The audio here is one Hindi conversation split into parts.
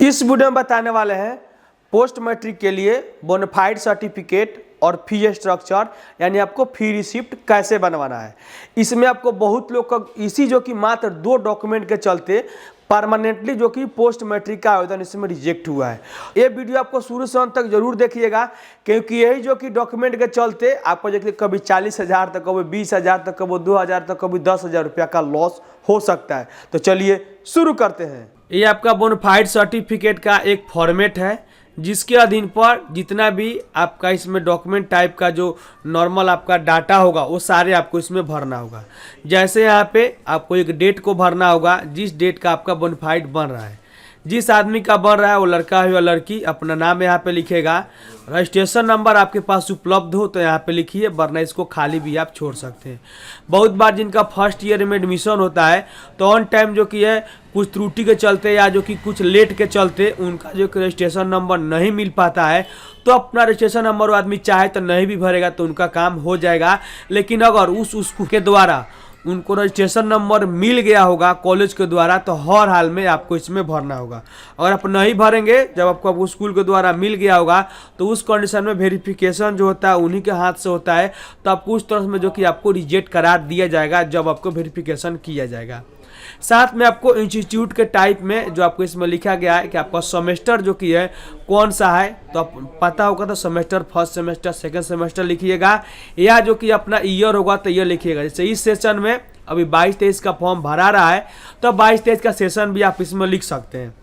इस वीडियो में बताने वाले हैं पोस्ट मैट्रिक के लिए बोनाफाइड सर्टिफिकेट और फी स्ट्रक्चर यानी आपको फी रिसिप्ट कैसे बनवाना है। इसमें आपको बहुत लोग का इसी जो कि मात्र 2 डॉक्यूमेंट के चलते परमानेंटली जो कि पोस्ट मैट्रिक का आवेदन इसमें रिजेक्ट हुआ है। ये वीडियो आपको शुरू से अंत तक जरूर देखिएगा, क्योंकि यही जो कि डॉक्यूमेंट के चलते आपको जो कि कभी 40,000 तक, कभी 20,000 तक, कभी 2,000 तक, कभी 10,000 रुपया का लॉस हो सकता है। तो चलिए शुरू करते हैं। ये आपका बोनाफाइड सर्टिफिकेट का एक फॉर्मेट है जिसके अधीन पर जितना भी आपका इसमें डॉक्यूमेंट टाइप का जो नॉर्मल आपका डाटा होगा वो सारे आपको इसमें भरना होगा। जैसे यहाँ पे आपको एक डेट को भरना होगा, जिस डेट का आपका बोनाफाइड बन रहा है, जिस आदमी का बन रहा है वो लड़का हो या लड़की, अपना नाम यहाँ पे लिखेगा। रजिस्ट्रेशन नंबर आपके पास उपलब्ध हो तो यहाँ पे लिखिए, वरना इसको खाली भी आप छोड़ सकते हैं। बहुत बार जिनका फर्स्ट ईयर में एडमिशन होता है तो ऑन टाइम जो कि है कुछ त्रुटि के चलते या जो कि कुछ लेट के चलते उनका जो रजिस्ट्रेशन नंबर नहीं मिल पाता है, तो अपना रजिस्ट्रेशन नंबर वो आदमी चाहे तो नहीं भी भरेगा तो उनका काम हो जाएगा। लेकिन अगर उसके द्वारा उनको रजिस्ट्रेशन नंबर मिल गया होगा कॉलेज के द्वारा तो हर हाल में आपको इसमें भरना होगा। अगर आप नहीं भरेंगे, जब आपको स्कूल के द्वारा मिल गया होगा तो उस कंडीशन में वेरिफिकेशन जो होता है उन्हीं के हाथ से होता है, तो आपको उस तरह में जो कि आपको रिजेक्ट करार दिया जाएगा जब आपको वेरिफिकेशन किया जाएगा। साथ में आपको इंस्टीट्यूट के टाइप में जो आपको इसमें लिखा गया है कि आपका सेमेस्टर जो कि है कौन सा है, तो आप पता होगा तो semester first semester second semester लिखिएगा, या जो कि अपना ईयर होगा तो ईयर लिखिएगा। जैसे इस सेशन में अभी 22-23 का फॉर्म भरा रहा है तो 22-23 का सेशन भी आप इसमें लिख सकते हैं।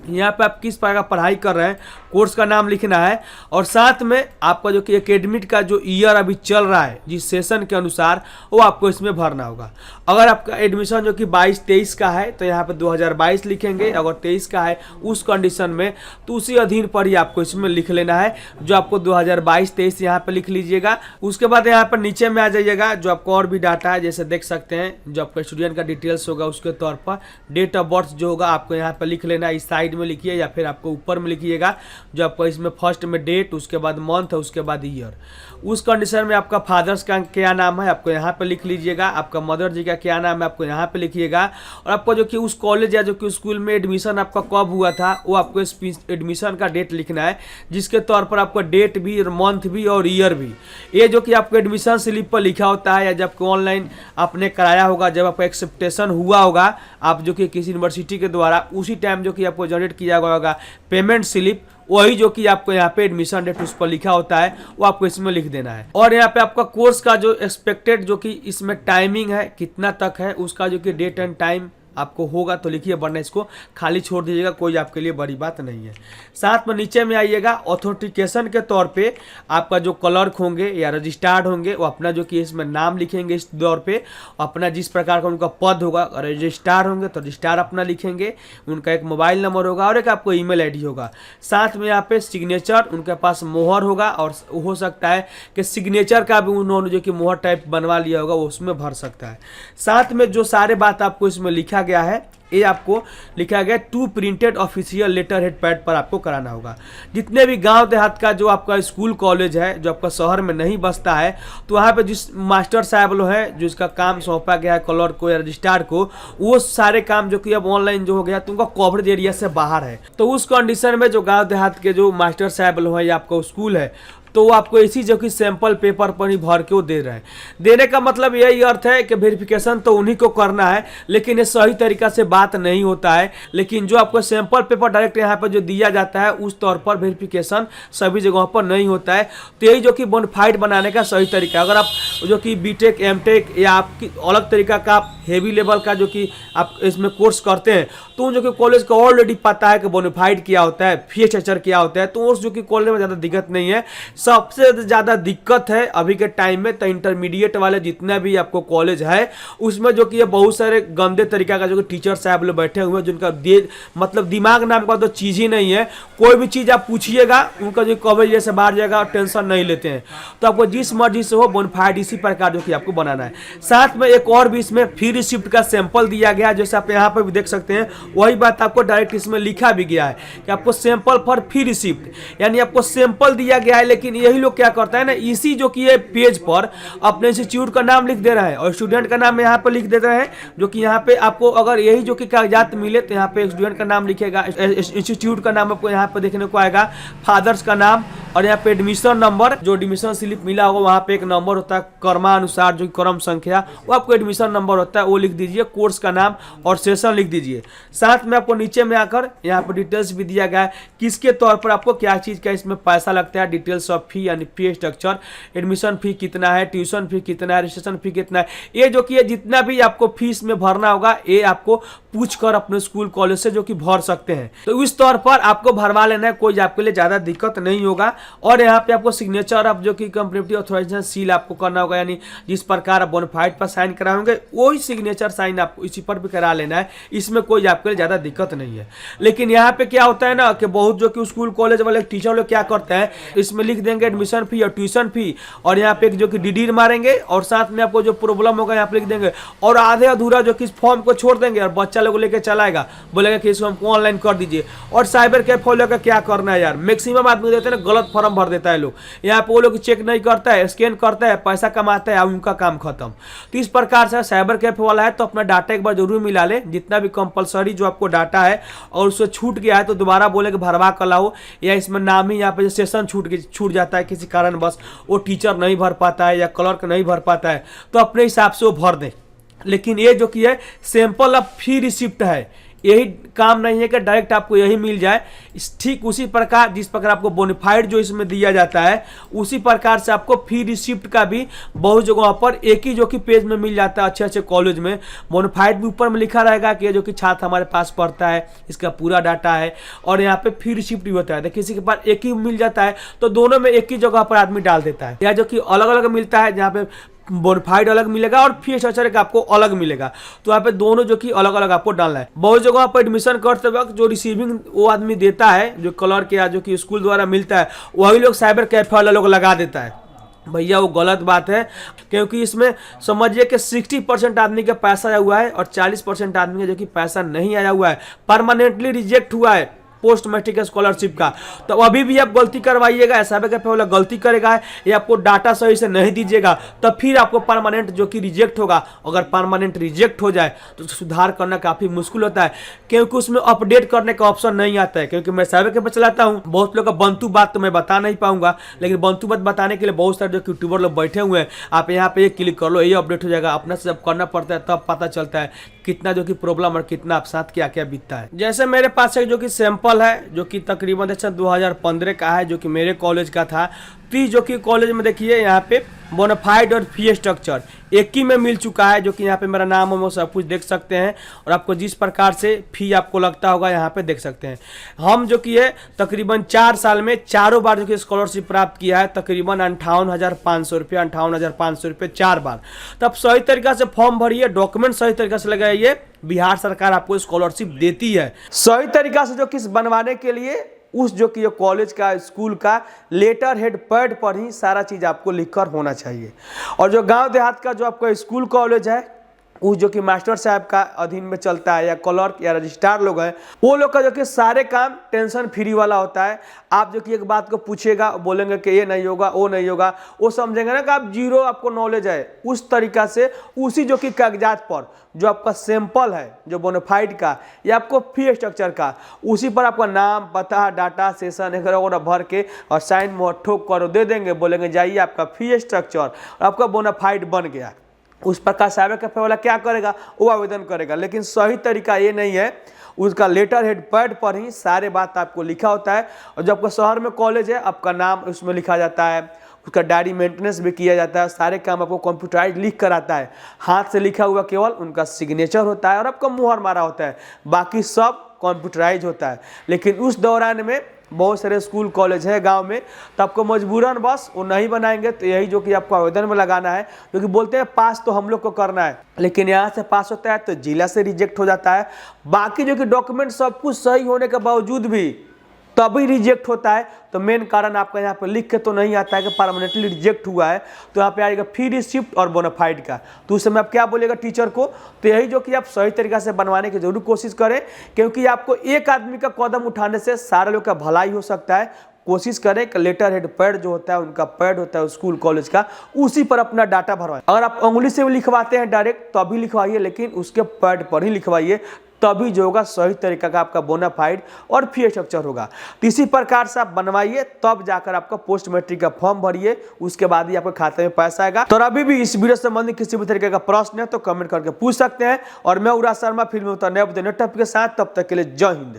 यहाँ पे आप किस प्रकार का पढ़ाई कर रहे हैं, कोर्स का नाम लिखना है, और साथ में आपका जो कि एकेडमिक का जो ईयर अभी चल रहा है जिस सेशन के अनुसार वो आपको इसमें भरना होगा। अगर आपका एडमिशन जो कि 22-23 का है तो यहाँ पे 2022 लिखेंगे, अगर 23 का है उस कंडीशन में तो उसी अधीन पर ही आपको इसमें लिख लेना है, जो आपको 2022-23 यहाँ पे लिख लीजिएगा। उसके बाद यहाँ पर नीचे में आ जाइएगा, जो आपको और भी डाटा है जैसे देख सकते हैं, जो आपका स्टूडेंट का डिटेल्स होगा उसके तौर पर डेट ऑफ बर्थ जो होगा आपको यहाँ पर लिख लेना है। इस साइड में लिखिए या फिर आपको ऊपर में लिखिएगा, जो आपको इसमें फर्स्ट में डेट, उसके बाद मंथ, उसके बाद ईयर। उस कंडीशन में आपका फादर्स का क्या नाम है आपको यहाँ पे लिख लीजिएगा, आपका मदर जी का क्या नाम है आपको यहाँ पे लिखिएगा, और आपको जो कि उस कॉलेज या जो कि स्कूल में एडमिशन आपका कब हुआ था वो आपको एडमिशन का डेट लिखना है, जिसके तौर पर आपको डेट भी, मंथ भी और ईयर भी, ये जो कि आपको एडमिशन स्लिप पर लिखा होता है या जब ऑनलाइन आपने कराया होगा, जब आपका एक्सेप्टेशन हुआ होगा आप जो कि किसी यूनिवर्सिटी के द्वारा, उसी टाइम जो कि आपको जनरेट किया गया होगा पेमेंट स्लिप, वही जो कि आपको यहाँ पे एडमिशन डेट उस पर लिखा होता है वो आपको इसमें लिख देना है। और यहाँ पे आपका कोर्स का जो एक्सपेक्टेड जो कि इसमें टाइमिंग है कितना तक है, उसका जो कि डेट एंड टाइम आपको होगा तो लिखिए, वरना इसको खाली छोड़ दीजिएगा, कोई आपके लिए बड़ी बात नहीं है। साथ में नीचे में आइएगा, ऑथेंटिकेशन के तौर पे आपका जो क्लर्क होंगे या रजिस्ट्रार्ड होंगे वो अपना जो कि इसमें नाम लिखेंगे, इस दौर पे अपना जिस प्रकार का उनका पद होगा, रजिस्ट्रार होंगे तो रजिस्ट्रार अपना लिखेंगे, उनका एक मोबाइल नंबर होगा और एक आपको ईमेल आईडी होगा। साथ में यहाँ पे सिग्नेचर, उनके पास मोहर होगा, और हो सकता है कि सिग्नेचर का भी उन्होंने जो कि मोहर टाइप बनवा लिया होगा वो उसमें भर सकता है। साथ में जो सारे बात आपको इसमें लिखा गया है ये आपको लिखा गया 2 printed official letter head pad पर आपको कराना होगा। जितने भी गांव देहात का जो आपका स्कूल कॉलेज है जो आपका शहर में नहीं बसता है, तो वहाँ पे जिस मास्टर साहब लोग हैं जो इसका काम सौंपा गया है क्लर्क को या रजिस्ट्रार को, वो सारे काम जो कि अब ऑनलाइन जो हो गया तो उनका कवरेज एरिया से बाहर है, तो उस कंडीशन में जो गाँव देहात के जो मास्टर साहब लोग हैं या आपका स्कूल है तो वो आपको इसी जो कि सैंपल पेपर पर ही भर के वो दे रहे हैं। देने का मतलब यही अर्थ है कि वेरिफिकेशन तो उन्हीं को करना है, लेकिन ये सही तरीका से बात नहीं होता है। लेकिन जो आपको सैंपल पेपर डायरेक्ट यहाँ पर जो दिया जाता है उस तौर पर वेरिफिकेशन सभी जगहों पर नहीं होता है। तो यही जो कि बोनाफाइड बनाने का सही तरीका, अगर आप जो कि बीटेक एमटेक या आपकी अलग तरीका का हेवी लेवल का जो कि आप इसमें कोर्स करते हैं तो उन जो कि कॉलेज का ऑलरेडी पता है कि बोनाफाइड क्या होता है, फी स्ट्रक्चर क्या होता है, तो उस जो कि कॉलेज में ज़्यादा दिक्कत नहीं है। सबसे ज़्यादा दिक्कत है अभी के टाइम में तो इंटरमीडिएट वाले जितना भी आपको कॉलेज है उसमें जो कि ये बहुत सारे गंदे तरीका का जो कि टीचर साहब लोग बैठे हुए हैं जिनका मतलब दिमाग नाम का तो चीज़ ही नहीं है। कोई भी चीज़ आप पूछिएगा उनका जो कवरेज जैसे बाहर जाएगा और टेंशन नहीं लेते हैं, तो आपको जिस मर्जी से हो बोनाफाइड इसी प्रकार जो कि आपको बनाना है। साथ में एक और भी इसमें फी रिसिप्ट का सैंपल दिया गया है, जैसे आप यहाँ पर भी देख सकते हैं, वही बात आपको डायरेक्ट इसमें लिखा भी गया है कि आपको सैंपल फॉर फी रिसिप्ट, यानी आपको सैंपल दिया गया है। लेकिन यही लोग क्या करता है ना, इसी जो कि ये पेज पर अपने इंस्टीट्यूट का नाम लिख दे रहा है और स्टूडेंट का नाम यहाँ पर लिख देते हैं, जो कि यहाँ पे आपको अगर यही जो की कागजात मिले तो यहाँ पे स्टूडेंट का नाम लिखेगा, इंस्टीट्यूट का नाम आपको यहाँ पे देखने को आएगा, फादर्स का नाम, और यहाँ पे एडमिशन नंबर, जो एडमिशन स्लिप मिला होगा वहाँ पे एक नंबर होता है क्रमानुसार, जो क्रम संख्या, वो आपको एडमिशन नंबर होता है, वो लिख दीजिए, कोर्स का नाम और सेशन लिख दीजिए। साथ में आपको नीचे में आकर यहाँ पे डिटेल्स भी दिया गया है किसके तौर पर आपको क्या चीज़ का इसमें पैसा लगता है, डिटेल्स ऑफ फी यानी फी स्ट्रक्चर, एडमिशन फी कितना है, ट्यूशन फी कितना है, रजिस्ट्रेशन फी कितना है, ये जो कि है जितना भी आपको फीस में भरना होगा ये आपको पूछ कर अपने स्कूल कॉलेज से जो कि भर सकते हैं। तो इस तौर पर आपको भरवा लेना है, कोई आपके लिए ज़्यादा दिक्कत नहीं होगा। और यहाँ पे आपको सिग्नेचर ऑफ जो कि कंपैरेटिव ऑथराइजेशन सील आपको करना होगा, यानी जिस प्रकार आप बोनाफाइड पर साइन कराओगे वही सिग्नेचर साइन आपको इसी पर भी करा लेना है, इसमें कोई आपके लिए ज़्यादा दिक्कत नहीं है। लेकिन यहाँ पे क्या होता है ना कि बहुत जो कि स्कूल कॉलेज वाले टीचर लोग क्या करते हैं, इसमें लिख देंगे एडमिशन फी और ट्यूशन फी, और यहाँ पे जो कि डीडी मारेंगे और साथ में आपको जो प्रॉब्लम होगा यहाँ पे लिख देंगे, और आधे अधूरा जो कि फॉर्म को छोड़ देंगे और बच्चा लोग लेके चलाएगा, बोलेगा कि इसको हमको ऑनलाइन कर दीजिए। और साइबर कैफ फॉलो का क्या करना है यार, मैक्सिमम आदमी देते हैं ना गलत फॉर्म भर देता है लोग, यहाँ पे वो लोग चेक नहीं करता है, स्कैन करता है, पैसा कमाता है, उनका काम खत्म। तो इस प्रकार से साइबर कैफ वाला है तो अपना डाटा एक बार जरूर मिला ले, जितना भी कंपलसरी जो आपको डाटा है, और उससे छूट गया है तो दोबारा बोले कि भरवा कर लाओ, या इसमें नाम ही यहाँ पे सेशन छूट जाता है किसी कारण बस वो टीचर नहीं भर पाता है या क्लर्क नहीं भर पाता है, तो अपने हिसाब से वो भर दे। लेकिन ये जो कि है सैंपल ऑफ फी रिसिप्ट है, यही काम नहीं है कि डायरेक्ट आपको यही मिल जाए, ठीक उसी प्रकार जिस प्रकार आपको बोनाफाइड जो इसमें दिया जाता है उसी प्रकार से आपको फी रिसिप्ट का भी बहुत जगहों पर एक ही जो कि पेज में मिल जाता है। अच्छे अच्छे कॉलेज में बोनाफाइड भी ऊपर में लिखा रहेगा कि जो कि छात्र हमारे पास पढ़ता है, इसका पूरा डाटा है, और यहाँ पे फी रिसिप्ट भी होता है। तो किसी के पास एक ही मिल जाता है तो दोनों में एक ही जगह पर आदमी डाल देता है, या जो कि अलग अलग मिलता है, जहाँ पे बोनाफाइड अलग मिलेगा और फी स्ट्रक्चर का आपको अलग मिलेगा, तो यहाँ पे दोनों जो कि अलग अलग आपको डालना है। बहुत जगह पर एडमिशन करते वक्त जो रिसीविंग वो आदमी देता है, जो क्लर्क या जो कि स्कूल द्वारा मिलता है, वही लोग साइबर कैफे वाला लोग लगा देता है। भैया वो गलत बात है, क्योंकि इसमें समझिए कि 60% आदमी का पैसा आया हुआ है और 40% आदमी का जो कि पैसा नहीं आया हुआ है, परमानेंटली रिजेक्ट हुआ है पोस्ट मैट्रिक स्कॉलरशिप का। तो अभी भी आप गलती करवाइएगा, ऐसा भी पहले गलती करेगा या आपको डाटा सही से नहीं दीजिएगा तो फिर आपको परमानेंट जो कि रिजेक्ट होगा। अगर परमानेंट रिजेक्ट हो जाए तो सुधार करना काफ़ी मुश्किल होता है, क्योंकि उसमें अपडेट करने का ऑप्शन नहीं आता है। क्योंकि मैं साइबर कैफे चलाता हूँ, बहुत लोग का बंतु बात तो मैं बता नहीं पाऊंगा, लेकिन बंतु बात बताने के लिए बहुत सारे जो यूट्यूबर लोग बैठे हुए हैं, आप यहाँ पे क्लिक कर लो, ये अपडेट हो जाएगा। अपने से जब करना पड़ता है तब पता चलता है कितना जो कि प्रॉब्लम और कितना आप साथ क्या क्या बीतता है। जैसे मेरे पास एक जो कि सैंपल है जो कि तकरीबन 2015 का है, जो कि मेरे कॉलेज का था। तो जो कि कॉलेज में देखिए यहाँ पे बोनाफाइड और फी स्ट्रक्चर एक ही में मिल चुका है, जो कि यहाँ पे मेरा नाम है वो सब कुछ देख सकते हैं, और आपको जिस प्रकार से फी आपको लगता होगा यहाँ पे देख सकते हैं। हम जो कि है तकरीबन 4 साल में चारों बार जो कि स्कॉलरशिप प्राप्त किया है, तकरीबन 58,500 रुपये, 58,500 रुपये 4 बार। तब सही तरीका से फॉर्म भरिए, डॉक्यूमेंट सही तरीके से लगाइए, बिहार सरकार आपको स्कॉलरशिप देती है। सही तरीका से जो कि बनवाने के लिए उस जो कि कॉलेज का स्कूल का लेटर हेड पैड पर ही सारा चीज़ आपको लिखकर होना चाहिए। और जो गांव देहात का जो आपका स्कूल कॉलेज है उस जो कि मास्टर साहब का अधीन में चलता है, या क्लर्क या रजिस्ट्रार लोग हैं, वो लोग का जो कि सारे काम टेंशन फ्री वाला होता है। आप जो कि एक बात को पूछेगा, बोलेंगे कि ये नहीं होगा वो नहीं होगा, वो समझेंगे ना कि आप जीरो आपको नॉलेज है। उस तरीका से उसी जो कि कागजात पर जो आपका सैंपल है जो बोनाफाइड का या आपको फी स्ट्रक्चर का, उसी पर आपका नाम, पता, डाटा, सेशन वगैरह भर के और साइन मोहर ठोक कर दे देंगे, बोलेंगे जाइए आपका फी स्ट्रक्चर और आपका बोनाफाइड बन गया। उस प्रकार साइबर कैफे वाला क्या करेगा, वो आवेदन करेगा। लेकिन सही तरीका ये नहीं है, उसका लेटर हेड पैड पर ही सारे बात आपको लिखा होता है। और जब आपका शहर में कॉलेज है, आपका नाम उसमें लिखा जाता है, उसका डायरी मेंटेनेंस भी किया जाता है, सारे काम आपको कंप्यूटराइज लिख कर आता है। हाथ से लिखा हुआ केवल उनका सिग्नेचर होता है और आपका मुहर मारा होता है, बाकी सब कंप्यूटराइज होता है। लेकिन उस दौरान में बहुत सारे स्कूल कॉलेज है गांव में, तो आपको मजबूरन बस वो नहीं बनाएंगे। तो यही जो कि आपको आवेदन में लगाना है, क्योंकि बोलते हैं पास तो हम लोग को करना है, लेकिन यहाँ से पास होता है तो जिला से रिजेक्ट हो जाता है। बाकी जो कि डॉक्यूमेंट सब कुछ सही होने के बावजूद भी तभी रिजेक्ट होता है। तो मेन कारण आपका यहाँ पे लिख के तो नहीं आता है कि परमानेंटली रिजेक्ट हुआ है, तो यहाँ पे आएगा फी रिसिप्ट और बोनाफाइड का। तो उस समय आप क्या बोलेगा टीचर को, तो यही जो कि आप सही तरीका से बनवाने की जरूर कोशिश करें, क्योंकि आपको एक आदमी का कदम उठाने से सारे लोग का भलाई हो सकता है। कोशिश करें कि लेटर हेड पैड जो होता है, उनका पैड होता है स्कूल कॉलेज का, उसी पर अपना डाटा भरवाएं। अगर आप उंगली से लिखवाते हैं डायरेक्ट तो अभी लिखवाइए, लेकिन उसके पैड पर ही लिखवाइए, तभी जो होगा सही तरीका का आपका बोनाफाइड और फी स्ट्रक्चर होगा। तो इसी प्रकार से आप बनवाइए, तब जाकर आपका पोस्ट मैट्रिक का फॉर्म भरिए, उसके बाद ही आपके खाते में पैसा आएगा। तो अभी भी इस वीडियो से संबंधित किसी भी तरीके का प्रश्न है तो कमेंट करके पूछ सकते हैं। और मैं उरा शर्मा फिर में नए टॉपिक के साथ, तब तक के लिए जय हिंद।